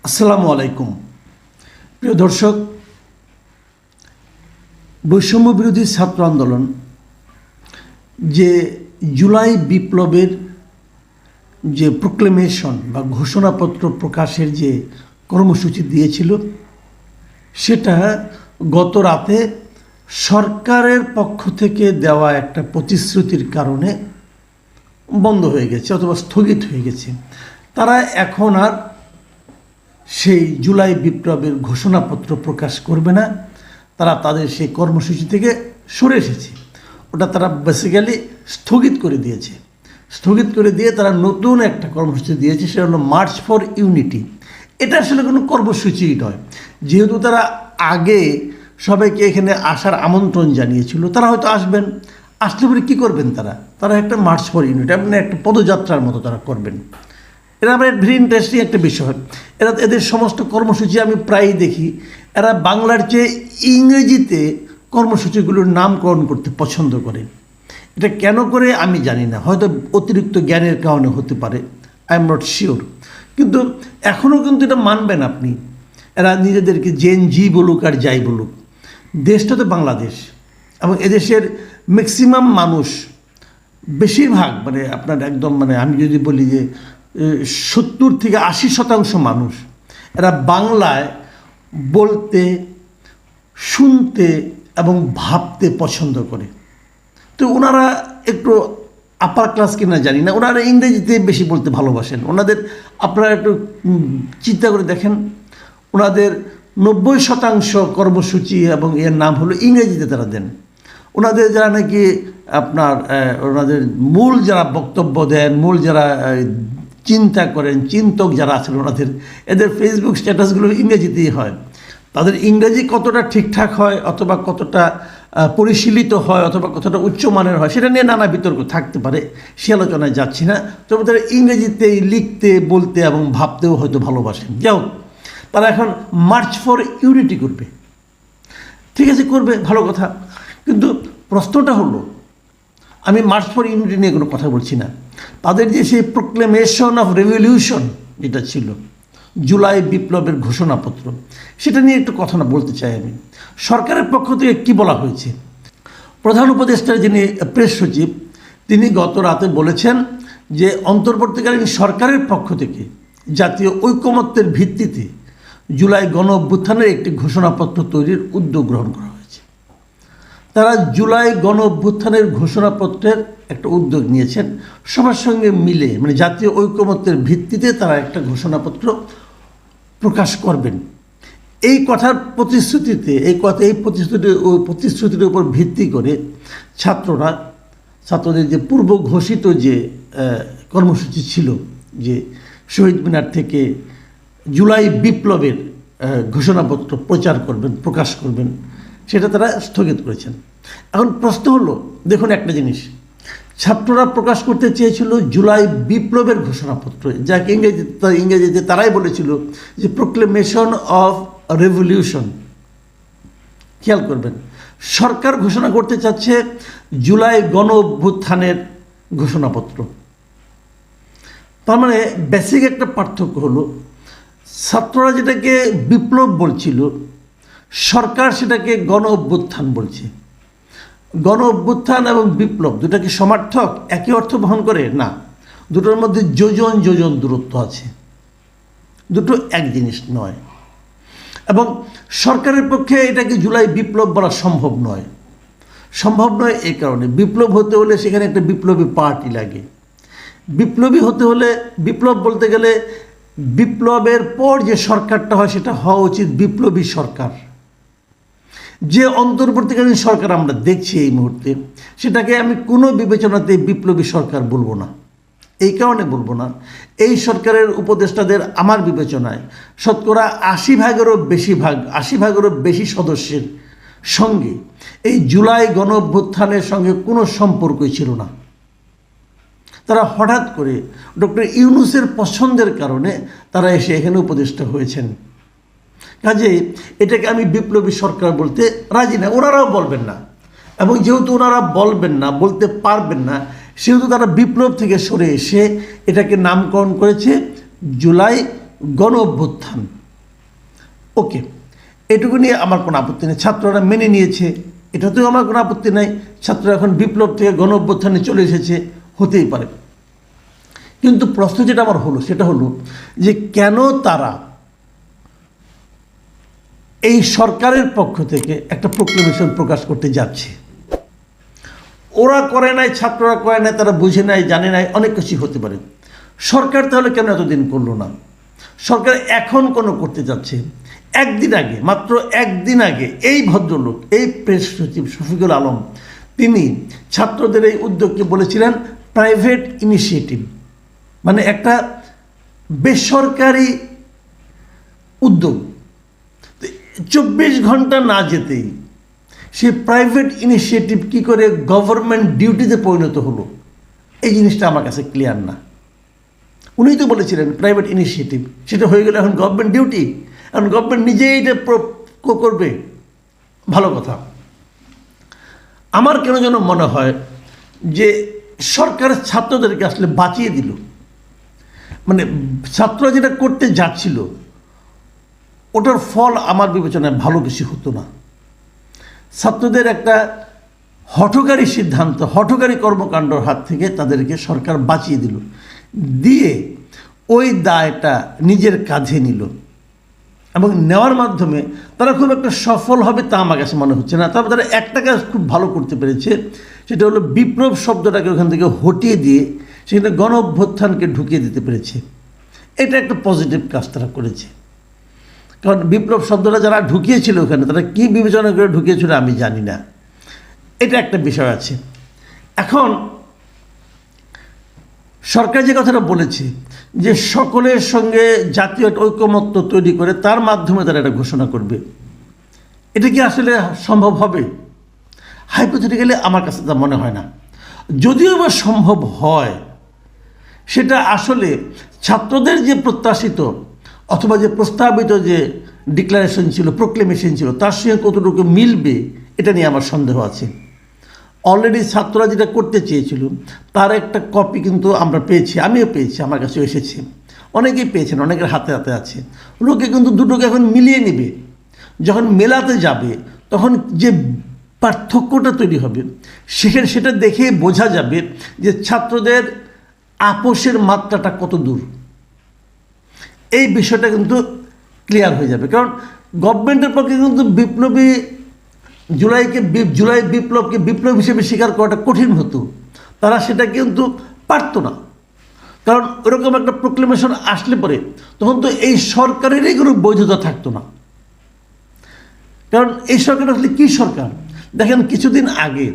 আসসালামু আলাইকুম প্রিয় দর্শক, বৈষম্য বিরোধী ছাত্র আন্দোলন যে জুলাই বিপ্লবের যে প্রোক্লেমেশন বা ঘোষণাপত্র প্রকাশের যে কর্মসূচি দিয়েছিল, সেটা গত রাতে সরকারের পক্ষ থেকে দেওয়া একটা প্রতিশ্রুতির কারণে বন্ধ হয়ে গেছে অথবা স্থগিত হয়ে গেছে। তারা এখন আর সেই জুলাই বিপ্লবের ঘোষণাপত্র প্রকাশ করবে না। তারা তাদের সেই কর্মসূচি থেকে সরে এসেছে। ওটা তারা বেসিক্যালি স্থগিত করে দিয়েছে। স্থগিত করে দিয়ে তারা নতুন একটা কর্মসূচি দিয়েছে, সেটা হলো মার্চ ফর ইউনিটি। এটা আসলে কোনো কর্মসূচিই নয়, যেহেতু তারা আগে সবাইকে এখানে আসার আমন্ত্রণ জানিয়েছিল। তারা হয়তো আসবেন, আসলে পরে কী করবেন তারা একটা মার্চ ফর ইউনিটি মানে একটা পদযাত্রার মতো তারা করবেন। এরা আমার ভেরি ইন্টারেস্টিং একটা বিষয়। এদের সমস্ত কর্মসূচি আমি প্রায়ই দেখি, এরা বাংলার চেয়ে ইংরেজিতে কর্মসূচিগুলোর নামকরণ করতে পছন্দ করে। এটা কেন করে আমি জানি না, হয়তো অতিরিক্ত জ্ঞানের কারণে হতে পারে, আই এম নট শিওর। কিন্তু এখনও কিন্তু এটা মানবেন আপনি, এরা নিজেদেরকে জেন জি বলুক আর যাই বলুক, দেশটা তো বাংলাদেশ এবং এদেশের ম্যাক্সিমাম মানুষ, বেশিরভাগ মানে আপনার একদম মানে আমি যদি বলি যে 70 থেকে 80% মানুষ এরা বাংলায় বলতে, শুনতে এবং ভাবতে পছন্দ করে। তো ওনারা একটু আপার ক্লাস কিনা জানি না, ওনারা ইংরেজিতে বেশি বলতে ভালোবাসেন। ওনাদের আপনারা একটু চিন্তা করে দেখেন, ওনাদের 90% কর্মসূচি এবং এর নাম হলো ইংরেজিতে তারা দেন। ওনাদের যারা নাকি আপনার ওনাদের মূল যারা বক্তব্য দেন, মূল যারা চিন্তা করেন, চিন্তক যারা আছেন ওনাদের, এদের ফেসবুক স্ট্যাটাসগুলো ইংরেজিতেই হয়। তাদের ইংরেজি কতটা ঠিকঠাক হয় অথবা কতটা পরিশীলিত হয় অথবা কতটা উচ্চমানের হয়, সেটা নিয়ে নানা বিতর্ক থাকতে পারে, সে আলোচনায় যাচ্ছি না। তবে তারা ইংরেজিতেই লিখতে, বলতে এবং ভাবতেও হয়তো ভালোবাসেন। যাও, তারা এখন মার্চ ফর ইউনিটি করবে, ঠিক আছে, করবে, ভালো কথা। কিন্তু প্রশ্নটা হলো, আমি মার্চ ফর ইউনিটি নিয়ে কোনো কথা বলছি না। তাদের যে সেই প্রোক্লেমেশন অফ রেভলিউশন যেটা ছিল, জুলাই বিপ্লবের ঘোষণাপত্র, সেটা নিয়ে একটু কথা না বলতে চাই আমি। সরকারের পক্ষ থেকে কী বলা হয়েছে, প্রধান উপদেষ্টার যিনি প্রেস সচিব, তিনি গত রাতে বলেছেন যে অন্তর্বর্তীকালীন সরকারের পক্ষ থেকে জাতীয় ঐকমত্যের ভিত্তিতে জুলাই গণ অভ্যুত্থানের একটি ঘোষণাপত্র তৈরির উদ্যোগ গ্রহণ করা হয়েছে। তারা জুলাই গণ অভ্যুত্থানের ঘোষণাপত্রের একটা উদ্যোগ নিয়েছেন সবার সঙ্গে মিলে, মানে জাতীয় ঐকমত্যের ভিত্তিতে তারা একটা ঘোষণাপত্র প্রকাশ করবেন। এই কথার প্রতিশ্রুতিতে, এই প্রতিশ্রুতির উপর ভিত্তি করে ছাত্রদের যে পূর্ব ঘোষিত যে কর্মসূচি ছিল, যে শহীদ মিনার থেকে জুলাই বিপ্লবের ঘোষণাপত্র প্রচার করবেন, প্রকাশ করবেন, সেটা তারা স্থগিত করেছেন। এখন প্রশ্ন হলো, দেখুন একটা জিনিস, ছাত্ররা প্রকাশ করতে চেয়েছিল জুলাই বিপ্লবের ঘোষণাপত্র, যাকে ইংরেজিতে তারাই বলেছিল যে প্রোক্লেমেশন অফ রেভলিউশন। খেয়াল করবেন, সরকার ঘোষণা করতে চাচ্ছে জুলাই গণ অভ্যুত্থানের ঘোষণাপত্র। তার মানে বেসিক একটা পার্থক্য হলো, ছাত্ররা যেটাকে বিপ্লব বলছিল, সরকার সেটাকে গণ অভ্যুত্থান বলছে। গণ অভ্যুত্থান এবং বিপ্লব দুটা কি সমার্থক, একই অর্থ বহন করে? না, দুটোর মধ্যে যোজন যোজন দূরত্ব আছে, দুটো এক জিনিস নয়। এবং সরকারের পক্ষে এটাকে জুলাই বিপ্লব বলা সম্ভব নয়। এই কারণে, বিপ্লব হতে হলে সেখানে একটা বিপ্লবী পার্টি লাগে। বিপ্লবী হতে হলে, বিপ্লব বলতে গেলে বিপ্লবের পর যে সরকারটা হয় সেটা হওয়া উচিত বিপ্লবী সরকার। যে অন্তর্বর্তীকালীন সরকার আমরা দেখছি এই মুহূর্তে, সেটাকে আমি কোনো বিবেচনাতে বিপ্লবী সরকার বলবো না। এই কারণে বলবো না, এই সরকারের উপদেষ্টাদের আমার বিবেচনায় শতকরা 80 ভাগেরও বেশি সদস্যের সঙ্গে এই জুলাই গণ অভ্যুত্থানের সঙ্গে কোনো সম্পর্কই ছিল না। তারা হঠাৎ করে ডক্টর ইউনূসের পছন্দের কারণে তারা এসে এখানে উপদেষ্টা হয়েছেন। কাজেই এটাকে আমি বিপ্লবী সরকার বলতে রাজি না, ওনারাও বলবেন না। এবং যেহেতু ওনারা বলবেন না, বলতে পারবেন না, সেহেতু তারা বিপ্লব থেকে সরে এসে এটাকে নামকরণ করেছে জুলাই গণ অভ্যুত্থান, ওকে, এটুকু নিয়ে আমার কোনো আপত্তি নেই, ছাত্ররা মেনে নিয়েছে, এটাতেও আমার কোনো আপত্তি নাই। ছাত্ররা এখন বিপ্লব থেকে গণ অভ্যুত্থানে চলে এসেছে, হতেই পারে। কিন্তু প্রশ্ন যেটা আমার হলো সেটা হলো যে কেন তারা এই সরকারের পক্ষ থেকে একটা প্রোক্লেমেশন প্রকাশ করতে যাচ্ছে? ওরা করে নাই, ছাত্ররা করে নাই, তারা বুঝে নাই, জানে নাই, অনেক কিছুই হতে পারে। সরকার তাহলে কেন এতদিন করলো না? সরকার এখন কোনো করতে যাচ্ছে। একদিন আগে, মাত্র একদিন আগে এই ভদ্রলোক, এই প্রেস সচিব শফিকুল আলম, তিনি ছাত্রদের এই উদ্যোগকে বলেছিলেন প্রাইভেট ইনিশিয়েটিভ, মানে একটা বেসরকারি উদ্যোগ। 24 ঘন্টা না যেতেই সে প্রাইভেট ইনিশিয়েটিভ কী করে গভর্নমেন্ট ডিউটিতে পরিণত হলো, এই জিনিসটা আমার কাছে ক্লিয়ার না। উনিই তো বলেছিলেন প্রাইভেট ইনিশিয়েটিভ, সেটা হয়ে গেলে এখন গভর্নমেন্ট ডিউটি, এখন গভর্নমেন্ট নিজেই এটা করবে, ভালো কথা। আমার কেন যেন মনে হয় যে সরকার ছাত্রদেরকে আসলে বাঁচিয়ে দিল, মানে ছাত্ররা যেটা করতে যাচ্ছিল ওটার ফল আমার বিবেচনায় ভালো কিছু হতো না। ছাত্রদের একটা হঠকারী সিদ্ধান্ত, হঠকারী কর্মকাণ্ডের হাত থেকে তাদেরকে সরকার বাঁচিয়ে দিল, দিয়ে ওই দায়টা নিজের কাঁধে নিল, এবং নেওয়ার মাধ্যমে তারা খুব একটা সফল হবে তা আমার কাছে মনে হচ্ছে না। তবে তারা একটা কাজ খুব ভালো করতে পেরেছে, সেটা হলো বিপ্লব শব্দটাকে ওখান থেকে হটিয়ে দিয়ে সেখানে গণ অভ্যুত্থানকে ঢুকিয়ে দিতে পেরেছে। এটা একটা পজিটিভ কাজ তারা করেছে, কারণ বিপ্লব শব্দটা যারা ঢুকিয়েছিল ওখানে, তারা কী বিবেচনা করে ঢুকিয়েছিল আমি জানি না, এটা একটা বিষয় আছে। এখন সরকার যে কথাটা বলেছে যে সকলের সঙ্গে জাতীয় ঐকমত্য তৈরি করে তার মাধ্যমে তারা এটা ঘোষণা করবে, এটা কি আসলে সম্ভব হবে? হাইপোথেটিক্যালি আমার কাছে তা মনে হয় না। যদিও বা সম্ভব হয়, সেটা আসলে ছাত্রদের যে প্রত্যাশিত অথবা যে প্রস্তাবিত যে ডিক্লারেশন ছিল, প্রোক্লেমেশন ছিল, তার সঙ্গে কতটুকু মিলবে এটা নিয়ে আমার সন্দেহ আছে। অলরেডি ছাত্ররা যেটা করতে চেয়েছিল তার একটা কপি কিন্তু আমরা পেয়েছি, আমিও পেয়েছি, আমার কাছে এসেছে, অনেকেই পেয়েছেন, অনেকের হাতে হাতে আছে। লোকে কিন্তু দুটোকে এখন মিলিয়ে নেবে, যখন মেলাতে যাবে তখন যে পার্থক্যটা তৈরি হবে সেটা দেখে বোঝা যাবে যে ছাত্রদের আপোষের মাত্রাটা কত দূর। এই বিষয়টা কিন্তু ক্লিয়ার হয়ে যাবে, কারণ গভর্নমেন্টের পক্ষে কিন্তু জুলাই বিপ্লবকে বিপ্লব হিসেবে স্বীকার করাটা কঠিন হতো, তারা সেটা কিন্তু পারতো না। কারণ ওরকম একটা প্রোক্লেমেশন আসলে পরে তখন তো এই সরকারেরই কোনো বৈধতা থাকতো না। কারণ এই সরকার আসলে কী সরকার? দেখেন, কিছুদিন আগে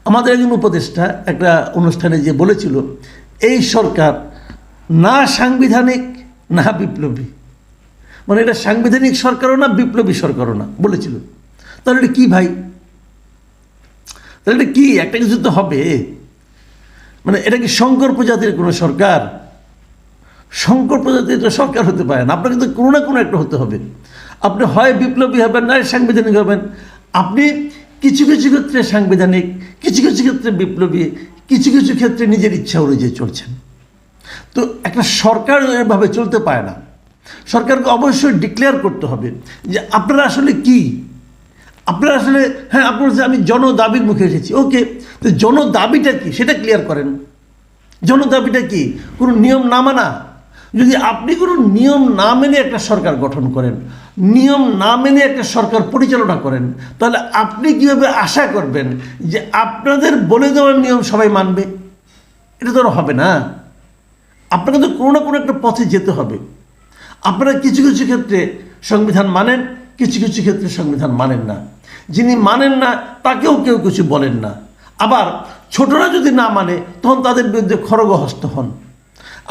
আমাদের একজন উপদেষ্টা একটা অনুষ্ঠানে যে বলেছিল এই সরকার না সাংবিধানিক না বিপ্লবী, মানে এটা সাংবিধানিক সরকারও না, বিপ্লবী সরকারও না বলেছিল। তাহলে এটা কী ভাই? তাহলে এটা কী? একটা কিছু তো হবে। মানে এটা কি শঙ্কর প্রজাতির কোনো সরকার? শঙ্কর প্রজাতির তো সরকার হতে পারে না। আপনাকে তো কোনো না কোনো একটা হতে হবে। আপনি হয় বিপ্লবী হবেন, না সাংবিধানিক হবেন। আপনি কিছু কিছু ক্ষেত্রে সাংবিধানিক, কিছু কিছু ক্ষেত্রে বিপ্লবী, কিছু কিছু ক্ষেত্রে নিজের ইচ্ছা অনুযায়ী চলছেন। তো একটা সরকার এভাবে চলতে পারে না। সরকারকে অবশ্যই ডিক্লেয়ার করতে হবে যে আপনারা আসলে কি, আপনারা আসলে, হ্যাঁ আপনার যে আমি জনদাবির মুখে এসেছি, ওকে, তো জনদাবিটা কি সেটা ক্লিয়ার করেন। জনদাবিটা কি? কোনো নিয়ম না মানা? যদি আপনি কোনো নিয়ম না মেনে একটা সরকার গঠন করেন, নিয়ম না মেনে একটা সরকার পরিচালনা করেন, তাহলে আপনি কীভাবে আশা করবেন যে আপনাদের বলে দেওয়ার নিয়ম সবাই মানবে? এটা তো হবে না। আপনাকে তো কোনো না কোনো একটা পথে যেতে হবে। আপনারা কিছু কিছু ক্ষেত্রে সংবিধান মানেন, কিছু কিছু ক্ষেত্রে সংবিধান মানেন না। যিনি মানেন না তাকেও কেউ কিছু বলেন না। আবার ছোটরা যদি না মানে তখন তাদের বিরুদ্ধে খড়গহস্ত হন।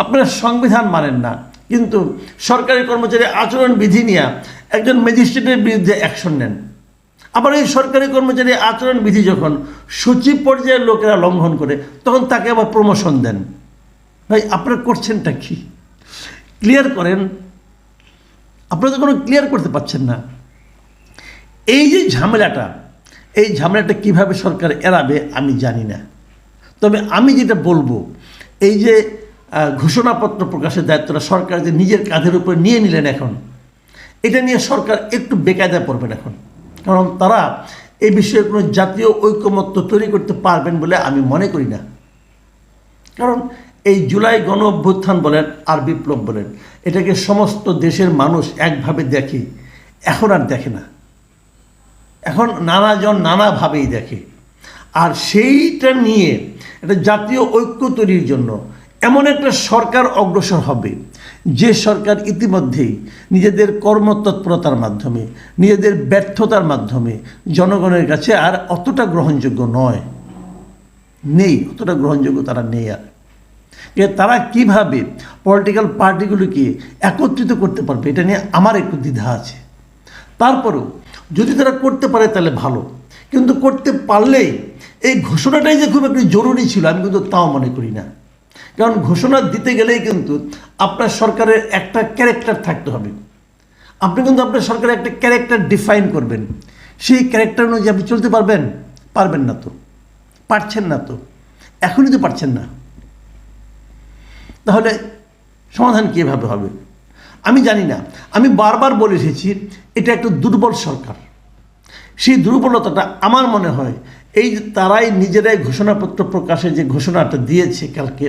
আপনারা সংবিধান মানেন না, কিন্তু সরকারি কর্মচারী আচরণ বিধি নিয়ে একজন ম্যাজিস্ট্রেটের বিরুদ্ধে অ্যাকশন নেন। আবার এই সরকারি কর্মচারী আচরণ বিধি যখন সচিব পর্যায়ের লোকেরা লঙ্ঘন করে তখন তাকে আবার প্রমোশন দেন। ভাই আপনারা করছেনটা কি? ক্লিয়ার করেন। আপনারা তো কোনো ক্লিয়ার করতে পারছেন না। এই যে ঝামেলাটা, এই ঝামেলাটা কীভাবে সরকার এড়াবে আমি জানি না। তবে আমি যেটা বলবো, এই যে ঘোষণাপত্র প্রকাশের দায়িত্বটা সরকার যে নিজের কাঁধের উপর নিয়ে নিলেন এখন, এটা নিয়ে সরকার একটু বেকায়দায় পড়বেন এখন, কারণ তারা এই বিষয়ে কোনো জাতীয় ঐকমত্য তৈরি করতে পারবেন বলে আমি মনে করি না। কারণ এই জুলাই গণ অভ্যুত্থান বলেন আর বিপ্লব বলেন, এটাকে সমস্ত দেশের মানুষ একভাবে দেখে, এখন আর দেখে না, এখন নানাজন নানাভাবেই দেখে। আর সেইটা নিয়ে একটা জাতীয় ঐক্য তৈরির জন্য এমন একটা সরকার অগ্রসর হবে, যে সরকার ইতিমধ্যেই নিজেদের কর্মতৎপরতার মাধ্যমে, নিজেদের ব্যর্থতার মাধ্যমে জনগণের কাছে আর অতটা গ্রহণযোগ্য নয়, নেই, অতটা গ্রহণযোগ্য তারা নেই। আর তারা কিভাবে পলিটিক্যাল পার্টিগুলিকে একত্রিত করতে পারবে, এটা নিয়ে আমার একটু দ্বিধা আছে। তারপরেও যদি তারা করতে পারে তাহলে ভালো, কিন্তু করতে পারলেই এই ঘোষণাটাই যে খুব একটু জরুরি ছিল আমি কিন্তু তাও মনে করি না। কারণ ঘোষণা দিতে গেলেই কিন্তু আপনার সরকারের একটা ক্যারেক্টার থাকতে হবে, আপনি কিন্তু আপনার সরকারের একটা ক্যারেক্টার ডিফাইন করবেন, সেই ক্যারেক্টার অনুযায়ী আপনি চলতে পারবেন? পারবেন না তো, পারছেন না তো, এখনই তো পারছেন না, তাহলে সমাধান কীভাবে হবে? আমি জানি না। আমি বারবার বলে এসেছি এটা একটা দুর্বল সরকার। সেই দুর্বলতাটা আমার মনে হয় এই যে তারাই নিজেরাই ঘোষণাপত্র প্রকাশের যে ঘোষণাটা দিয়েছে কালকে,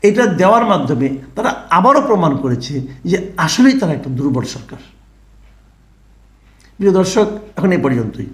এটা দেওয়ার মাধ্যমে তারা আবারও প্রমাণ করেছে যে আসলেই তারা একটা দুর্বল সরকার। প্রিয় দর্শক, এখন এই পর্যন্তই।